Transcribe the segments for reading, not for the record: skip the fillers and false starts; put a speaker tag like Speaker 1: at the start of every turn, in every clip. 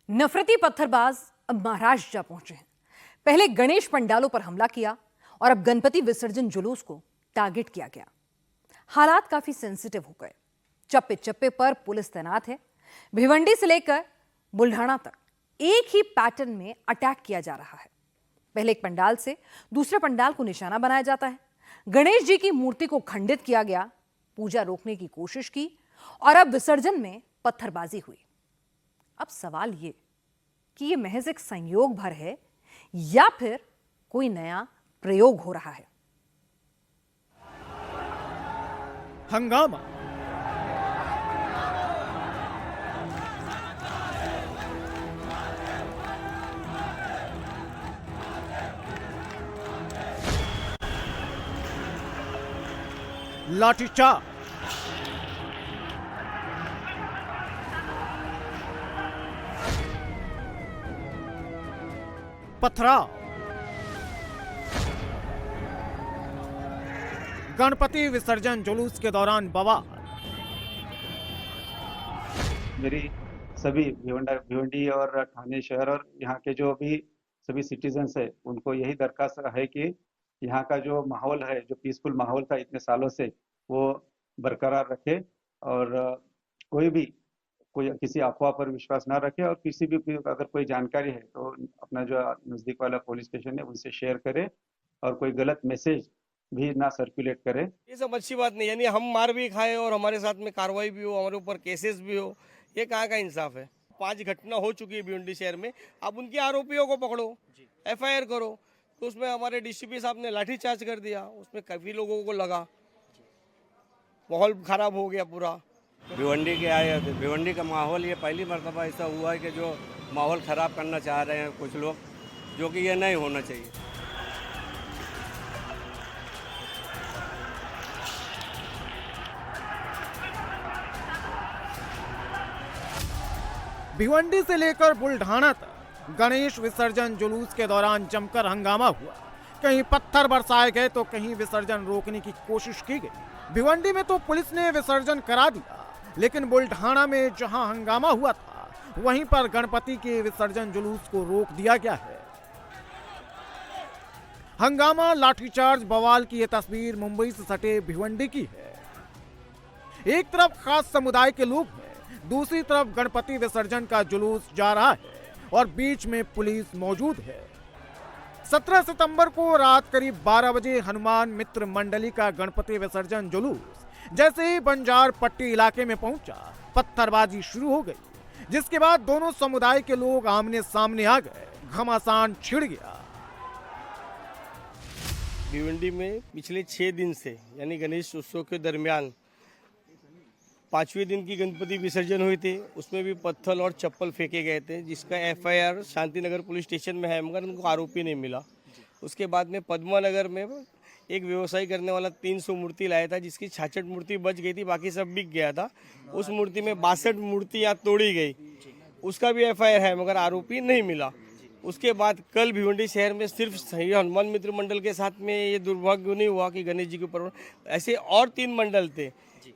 Speaker 1: नफरती पत्थरबाज अब महाराष्ट्र जा पहुंचे हैं। पहले गणेश पंडालों पर हमला किया और अब गणपति विसर्जन जुलूस को टारगेट किया गया। हालात काफी सेंसिटिव हो गए। चप्पे चप्पे पर पुलिस तैनात है। भिवंडी से लेकर बुल्ढाना तक एक ही पैटर्न में अटैक किया जा रहा है। पहले एक पंडाल से दूसरे पंडाल को निशाना बनाया जाता है। गणेश जी की मूर्ति को खंडित किया गया, पूजा रोकने की कोशिश की और अब विसर्जन में पत्थरबाजी हुई। अब सवाल ये कि ये महज एक संयोग भर है या फिर कोई नया प्रयोग हो रहा है।
Speaker 2: हंगामा, लाठीचार्ज, पथराव, गणपति विसर्जन जुलूस के दौरान बवाल।
Speaker 3: मेरी सभी भिवंडी और ठाणे शहर और यहाँ के जो भी सभी सिटीजन्स है उनको यही दरखास्त है कि यहाँ का जो माहौल है, जो पीसफुल माहौल था इतने सालों से, वो बरकरार रखे और कोई किसी अफवाह पर विश्वास ना रखे और किसी भी अगर कोई जानकारी है तो अपना जो नजदीक वाला पुलिस स्टेशन है उनसे शेयर करे और कोई गलत मैसेज भी ना सर्कुलेट करे।
Speaker 4: ये सब अच्छी बात नहीं, यानी हम मार भी खाए और हमारे साथ में कार्रवाई भी हो, हमारे ऊपर केसेस भी हो, ये कहाँ का इंसाफ है। 5 घटना हो चुकी है भिवंडी शहर में। अब उनके आरोपियों को पकड़ो, FIR करो। तो उसमें हमारे DCP साहब ने लाठीचार्ज कर दिया, उसमें काफी लोगों को लगा, माहौल खराब हो गया पूरा।
Speaker 5: भिवंडी के आए, भिवंडी का माहौल ये पहली मरतबा ऐसा हुआ है कि जो माहौल ख़राब करना चाह रहे हैं कुछ लोग, जो कि ये नहीं होना चाहिए।
Speaker 2: भिवंडी से लेकर बुल्ढाना तक गणेश विसर्जन जुलूस के दौरान जमकर हंगामा हुआ। कहीं पत्थर बरसाए गए तो कहीं विसर्जन रोकने की कोशिश की गई। भिवंडी में तो पुलिस ने विसर्जन करा दिया, लेकिन बुल्ढाना में जहां हंगामा हुआ था वहीं पर गणपति के विसर्जन जुलूस को रोक दिया गया है। हंगामा, लाठीचार्ज, बवाल की यह तस्वीर मुंबई से सटे भिवंडी की है। एक तरफ खास समुदाय के लोग हैं, दूसरी तरफ गणपति विसर्जन का जुलूस जा रहा है और बीच में पुलिस मौजूद है। 17 सितंबर को रात करीब 12 बजे हनुमान मित्र मंडली का गणपति विसर्जन जुलूस जैसे ही बंजार पट्टी इलाके में पहुंचा, पत्थरबाजी शुरू हो गई, जिसके बाद दोनों समुदाय के लोग आमने सामने आ गए। घमासान छिड़ गया।
Speaker 4: भिवंडी में पिछले 6 दिन से यानी गणेश उत्सव के दरमियान 5वें दिन की गणपति विसर्जन हुई थी। उसमें भी पत्थर और चप्पल फेंके गए थे, जिसका FIR शांतिनगर पुलिस स्टेशन में है, मगर उनको आरोपी नहीं मिला। उसके बाद में पद्मानगर में एक व्यवसाय करने वाला 300 मूर्ति लाया था, जिसकी 66 मूर्ति बच गई थी, बाकी सब बिक गया था। उस मूर्ति में 62 मूर्तियाँ तोड़ी गई, उसका भी FIR है, मगर आरोपी नहीं मिला। उसके बाद कल भिवंडी शहर में सिर्फ हनुमान मित्र मंडल के साथ में ये दुर्भाग्य नहीं हुआ कि गणेश जी के ऊपर, ऐसे और 3 मंडल थे।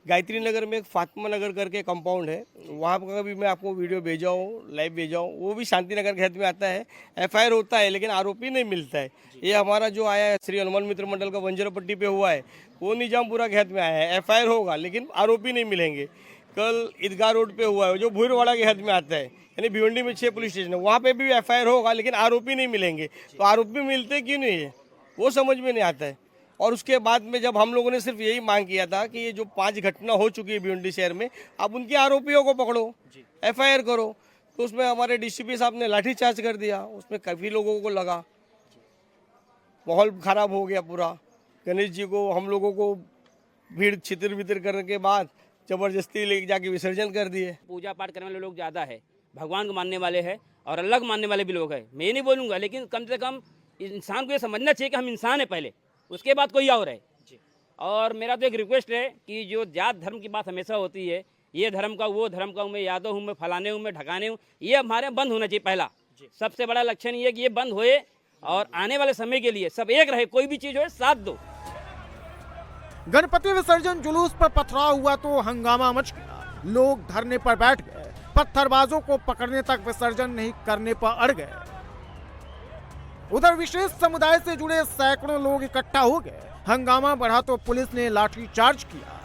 Speaker 4: गायत्री नगर में एक फातिमा नगर करके कंपाउंड है, वहाँ का भी मैं आपको वीडियो भेजा हूँ, लाइव भेजा हूँ, वो भी शांति नगर के हद में आता है। FIR होता है लेकिन आरोपी नहीं मिलता है। ये हमारा जो आया है श्री हनुमान मित्र मंडल का बंजरपट्टी पे हुआ है, वो निजामपुरा के हद में आया है। FIR होगा लेकिन आरोपी नहीं मिलेंगे। कल ईदगाह रोड पे हुआ है जो भूरवाड़ा के हद में आता है, यानी भिवंडी में 6 पुलिस स्टेशन है, वहाँ पे भी FIR होगा लेकिन आरोपी नहीं मिलेंगे। तो आरोपी मिलते क्यों नहीं है, वो समझ में नहीं आता है। और उसके बाद में जब हम लोगों ने सिर्फ यही मांग किया था कि ये जो 5 घटना हो चुकी है भिवंडी शहर में, अब उनके आरोपियों को पकड़ो, FIR करो। तो उसमें हमारे DCP साहब ने लाठीचार्ज कर दिया, उसमें काफ़ी लोगों को लगा, माहौल खराब हो गया पूरा। गणेश जी को हम लोगों को भीड़ छितर बितर करने के बाद जबरदस्ती लेके जाके विसर्जन कर दिए।
Speaker 6: पूजा पाठ करने वाले लोग ज़्यादा है, भगवान को मानने वाले हैं और अलग मानने वाले भी लोग हैं। मैं ये नहीं बोलूँगा, लेकिन कम से कम इंसान को ये समझना चाहिए कि हम इंसान हैं पहले, उसके बाद कोई और है। और मेरा तो एक रिक्वेस्ट है कि जो जात धर्म की बात हमेशा होती है, ये धर्म का वो धर्म का हूँ, मैं यादव हूँ, मैं फलाने हूँ, मैं ढकाने हूँ, ये हमारे बंद होना चाहिए। पहला सबसे बड़ा लक्षण ये है कि ये बंद होए और आने वाले समय के लिए सब एक रहे, कोई भी चीज़ हो साथ दो।
Speaker 2: गणपति विसर्जन जुलूस पर पथराव हुआ तो हंगामा मच गया। लोग धरने पर बैठ गए, पत्थरबाजों को पकड़ने तक विसर्जन नहीं करने पर अड़ गए। उधर विशेष समुदाय से जुड़े सैकड़ों लोग इकट्ठा हो गए। हंगामा बढ़ा तो पुलिस ने लाठीचार्ज किया।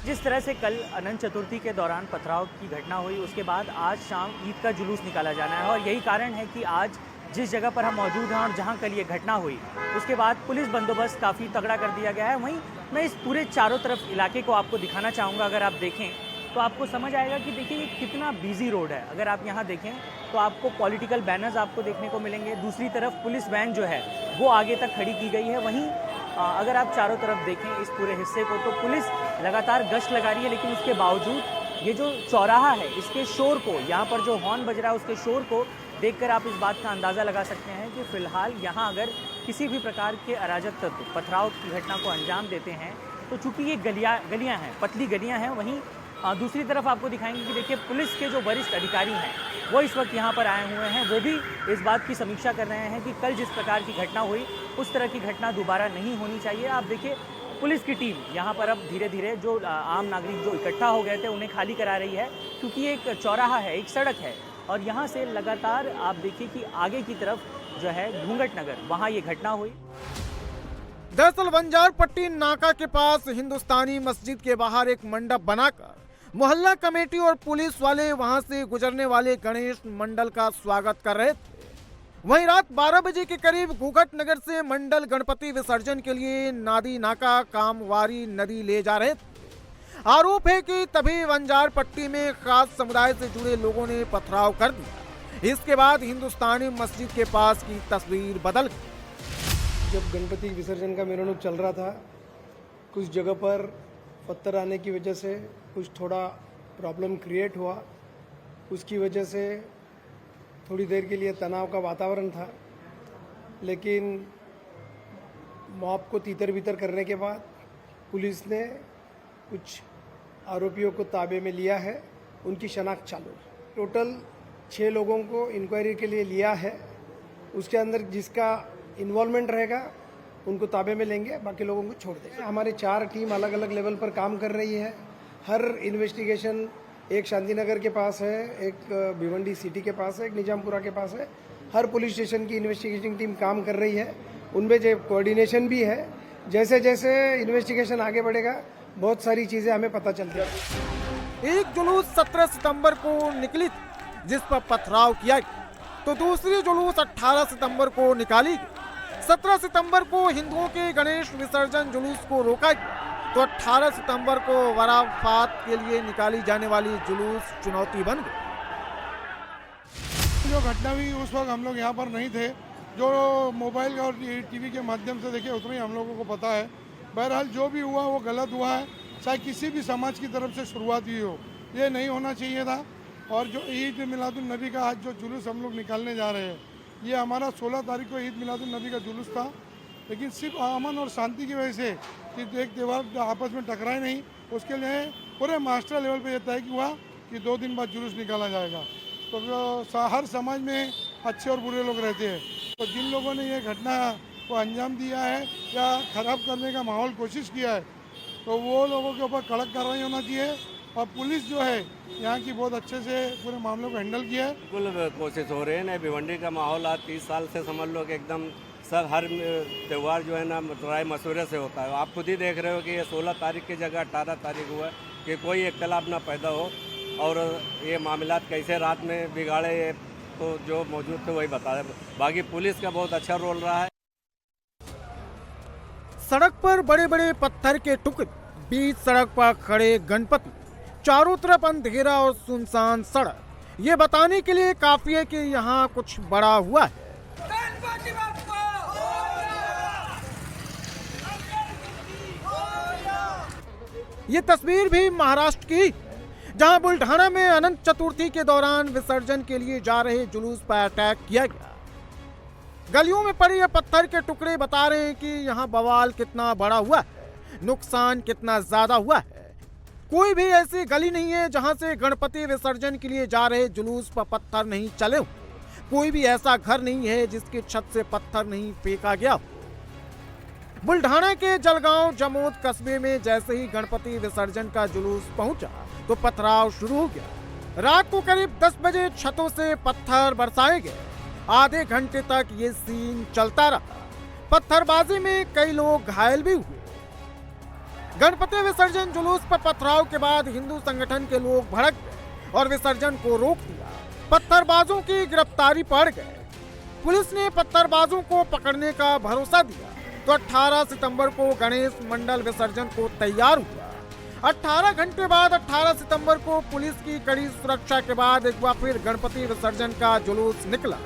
Speaker 7: जिस तरह से कल अनंत चतुर्थी के दौरान पथराव की घटना हुई, उसके बाद आज शाम ईद का जुलूस निकाला जाना है और यही कारण है कि आज जिस जगह पर हम मौजूद हैं और जहां कल ये घटना हुई, उसके बाद पुलिस बंदोबस्त काफ़ी तगड़ा कर दिया गया है। वहीं मैं इस पूरे चारों तरफ इलाके को आपको दिखाना चाहूँगा। अगर आप देखें तो आपको समझ आएगा कि देखिए ये कितना बिजी रोड है। अगर आप यहाँ देखें तो आपको पॉलिटिकल बैनर्स आपको देखने को मिलेंगे। दूसरी तरफ पुलिस वैन जो है वो आगे तक खड़ी की गई है। वहीं अगर आप चारों तरफ देखें इस पूरे हिस्से को तो पुलिस लगातार गश्त लगा रही है, लेकिन उसके बावजूद ये जो चौराहा है इसके शोर को, यहाँ पर जो हॉर्न बज रहा है उसके शोर को देखकर आप इस बात का अंदाज़ा लगा सकते हैं कि फ़िलहाल यहाँ अगर किसी भी प्रकार के अराजक तत्व पथराव की घटना को अंजाम देते हैं तो चूँकि ये गलियाँ हैं, पतली गलियाँ हैं। वहीं दूसरी तरफ आपको दिखाएंगे कि देखिए पुलिस के जो वरिष्ठ अधिकारी हैं वो इस वक्त यहाँ पर आए हुए हैं। वो भी इस बात की समीक्षा कर रहे हैं कि कल जिस प्रकार की घटना हुई उस तरह की घटना दोबारा नहीं होनी चाहिए। आप देखिए पुलिस की टीम यहाँ पर अब धीरे धीरे जो आम नागरिक जो इकट्ठा हो गए थे उन्हें खाली करा रही है, क्योंकि ये एक चौराहा है, एक सड़क है और यहाँ से लगातार आप देखिए कि आगे की तरफ जो है घूंघट नगर, वहाँ ये घटना हुई।
Speaker 2: दरअसल बंजारपट्टी नाका के पास हिंदुस्तानी मस्जिद के बाहर एक मंडप बनाकर मोहल्ला कमेटी और पुलिस वाले वहां से गुजरने वाले गणेश मंडल का स्वागत कर रहे थे। वहीं रात 12 बजे के करीब घूंघट नगर से मंडल गणपति विसर्जन के लिए नादी नाका कामवारी नदी ले जा रहे थे। आरोप है कि तभी बंजारपट्टी में खास समुदाय से जुड़े लोगों ने पथराव कर दिया। इसके बाद हिंदुस्तानी मस्जिद के पास की तस्वीर बदल गई।
Speaker 8: जब गणपति विसर्जन का मेला चल रहा था, कुछ जगह पर पत्थर आने की वजह से कुछ थोड़ा प्रॉब्लम क्रिएट हुआ। उसकी वजह से थोड़ी देर के लिए तनाव का वातावरण था, लेकिन मॉब को तीतर बीतर करने के बाद पुलिस ने कुछ आरोपियों को ताबे में लिया है। उनकी शनाख्त चालू है। टोटल 6 लोगों को इंक्वायरी के लिए लिया है। उसके अंदर जिसका इन्वॉल्वमेंट रहेगा उनको ताबे में लेंगे, बाकी लोगों को छोड़ देंगे। हमारी 4 टीम अलग अलग लेवल पर काम कर रही है। हर इन्वेस्टिगेशन, एक शांतिनगर के पास है, एक भिवंडी सिटी के पास है, एक निजामपुरा के पास है। हर पुलिस स्टेशन की इन्वेस्टिगेशन टीम काम कर रही है। उनमें जो कोऑर्डिनेशन भी है। जैसे जैसे इन्वेस्टिगेशन आगे बढ़ेगा बहुत सारी चीज़ें हमें पता चलती है।
Speaker 2: एक जुलूस 17 सितंबर को निकली थी जिस पर पथराव किया गया, तो दूसरी जुलूस 18 सितंबर को निकाली गई। 17 सितंबर को हिंदुओं के गणेश विसर्जन जुलूस को रोका गया, तो 18 सितंबर को वराफात के लिए निकाली जाने वाली जुलूस चुनौती बन गई।
Speaker 9: जो घटना हुई उस वक्त हम लोग यहाँ पर नहीं थे। जो मोबाइल और टीवी के माध्यम से देखे उतना ही हम लोगों को पता है। बहरहाल जो भी हुआ वो गलत हुआ है, चाहे किसी भी समाज की तरफ से शुरुआत हुई हो, ये नहीं होना चाहिए था। और जो ईद मिलादुन नबी का आज जो जुलूस हम लोग निकालने जा रहे हैं, ये हमारा 16 तारीख को ईद मिलादुन नबी का जुलूस था, लेकिन सिर्फ अमन और शांति की वजह से कि एक त्यौहार आपस में टकराए नहीं, उसके लिए पूरे मास्टर लेवल पे ये तय हुआ कि 2 दिन बाद जुलूस निकाला जाएगा। तो हर समाज में अच्छे और बुरे लोग रहते हैं, तो जिन लोगों ने ये घटना को अंजाम दिया है या खराब करने का माहौल कोशिश किया है, तो वो लोगों के ऊपर कड़क कार्रवाई होना चाहिए। और पुलिस जो है यहाँ की बहुत अच्छे से पूरे मामलों को हैंडल किया है।
Speaker 5: बिल्कुल कोशिश हो रही है ना। भिवंडी का माहौल आज 30 साल से समझ लो कि एकदम सब हर त्यौहार जो है ना राय मशवरे से होता है। आप खुद ही देख रहे हो कि ये 16 तारीख की जगह 18 तारीख हुआ है कि कोई इख्तलाफ ना पैदा हो। और ये मामलात कैसे रात में बिगाड़े, ये तो जो मौजूद थे वही बता रहे। बाकी पुलिस का बहुत अच्छा रोल रहा है।
Speaker 2: सड़क पर बड़े बड़े पत्थर के टुकड़े, बीच सड़क पर खड़े गणपति, चारों तरफ अंधेरा और सुनसान सड़क, ये बताने के लिए काफी है कि यहाँ कुछ बड़ा हुआ है। ये तस्वीर भी महाराष्ट्र की, जहां बुल्ढाना में अनंत चतुर्थी के दौरान विसर्जन के लिए जा रहे जुलूस पर अटैक किया गया। गलियों में पड़े ये पत्थर के टुकड़े बता रहे हैं कि यहाँ बवाल कितना बड़ा हुआ है, नुकसान कितना ज्यादा हुआ है। कोई भी ऐसी गली नहीं है जहां से गणपति विसर्जन के लिए जा रहे जुलूस पर पत्थर नहीं चले हो। कोई भी ऐसा घर नहीं है जिसकी छत से पत्थर नहीं फेंका गया हो। बुल्ढाना के जलगांव जमोद कस्बे में जैसे ही गणपति विसर्जन का जुलूस पहुंचा तो पथराव शुरू हो गया। रात को करीब 10 बजे छतों से पत्थर बरसाए गए। आधे घंटे तक ये सीन चलता रहा। पत्थरबाजी में कई लोग घायल भी हुए। गणपति विसर्जन जुलूस पर पथराव के बाद हिंदू संगठन के लोग भड़क गए और विसर्जन को रोक दिया। पत्थरबाजों की गिरफ्तारी पड़ गए। पुलिस ने पत्थरबाजों को पकड़ने का भरोसा दिया तो 18 सितंबर को गणेश मंडल विसर्जन को तैयार हुआ। 18 घंटे बाद 18 सितंबर को पुलिस की कड़ी सुरक्षा के बाद एक बार फिर गणपति विसर्जन का जुलूस निकला।